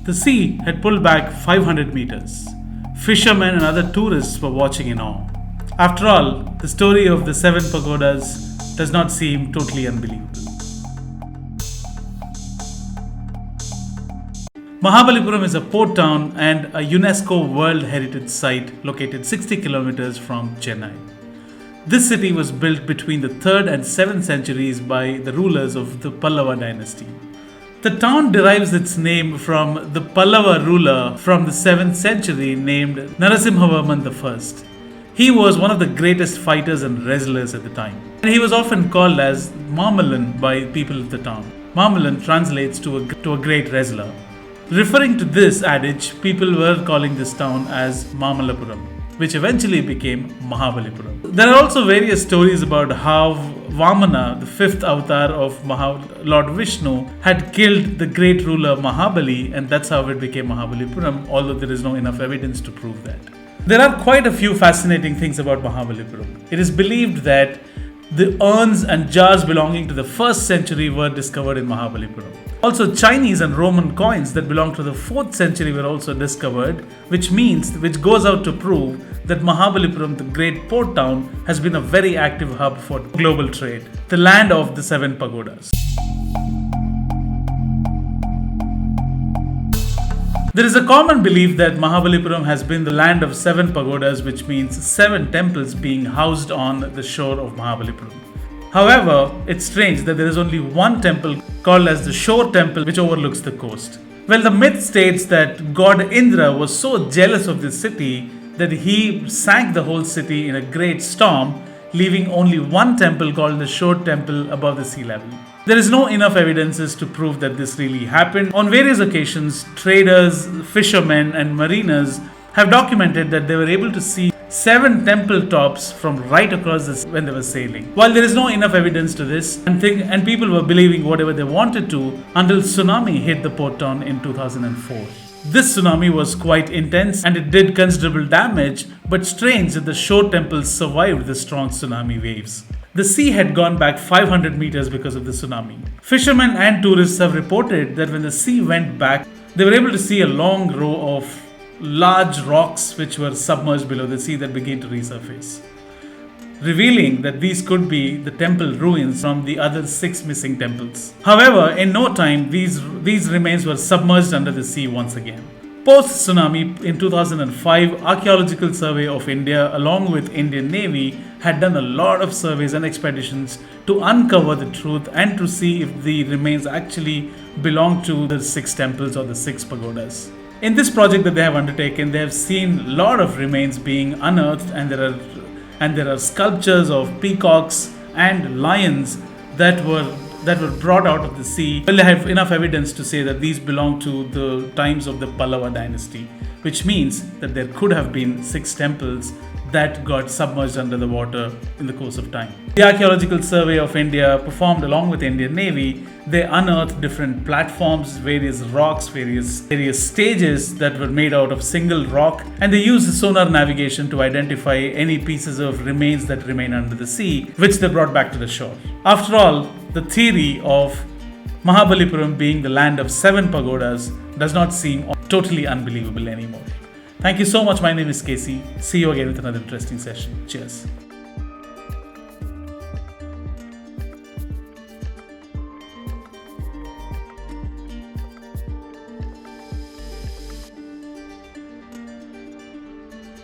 The sea had pulled back 500 meters. Fishermen and other tourists were watching in awe. After all, the story of the 7 pagodas does not seem totally unbelievable. Mahabalipuram is a port town and a UNESCO World Heritage Site located 60 kilometers from Chennai. This city was built between the 3rd and 7th centuries by the rulers of the Pallava dynasty. The town derives its name from the Pallava ruler from the 7th century named Narasimhavarman I. He was one of the greatest fighters and wrestlers at the time. And he was often called as Marmalan by people of the town. Marmalan translates to a great wrestler. Referring to this adage, people were calling this town as Mahabalipuram, which eventually became Mahabalipuram. There are also various stories about how Vamana, the 5th avatar of Lord Vishnu, had killed the great ruler Mahabali, and that's how it became Mahabalipuram, although there is no enough evidence to prove that. There are quite a few fascinating things about Mahabalipuram. It is believed that the urns and jars belonging to the 1st century were discovered in Mahabalipuram. Also, Chinese and Roman coins that belong to the 4th century were also discovered, which goes out to prove that Mahabalipuram, the great port town, has been a very active hub for global trade, the land of the 7 pagodas. There is a common belief that Mahabalipuram has been the land of 7 pagodas, which means 7 temples being housed on the shore of Mahabalipuram. However, it's strange that there is only one temple called as the Shore Temple, which overlooks the coast. Well, the myth states that god Indra was so jealous of this city that he sank the whole city in a great storm, leaving only one temple called the Shore Temple above the sea level. There is no enough evidences to prove that this really happened. On various occasions, traders, fishermen, and mariners have documented that they were able to see 7 temple tops from right across this when they were sailing. While there is no enough evidence to this, and people were believing whatever they wanted to until tsunami hit the port town in 2004. This tsunami was quite intense and it did considerable damage, but strange that the shore temples survived the strong tsunami waves. The sea had gone back 500 meters because of the tsunami. Fishermen and tourists have reported that when the sea went back, they were able to see a long row of large rocks which were submerged below the sea that began to resurface, revealing that these could be the temple ruins from the other 6 missing temples. However, in no time, these remains were submerged under the sea once again. Post-tsunami in 2005, Archaeological Survey of India along with Indian Navy had done a lot of surveys and expeditions to uncover the truth and to see if the remains actually belong to the 6 temples or the 6 pagodas. In this project that they have undertaken, they have seen a lot of remains being unearthed, and there are sculptures of peacocks and lions that were brought out of the sea. Well, they have enough evidence to say that these belong to the times of the Pallava dynasty, which means that there could have been 6 temples that got submerged under the water in the course of time. The Archaeological Survey of India, performed along with Indian Navy, they unearthed different platforms, various rocks, various stages that were made out of single rock, and they used sonar navigation to identify any pieces of remains that remain under the sea, which they brought back to the shore. After all, the theory of Mahabalipuram being the land of 7 pagodas does not seem totally unbelievable anymore. Thank you so much. My name is Casey. See you again with another interesting session. Cheers.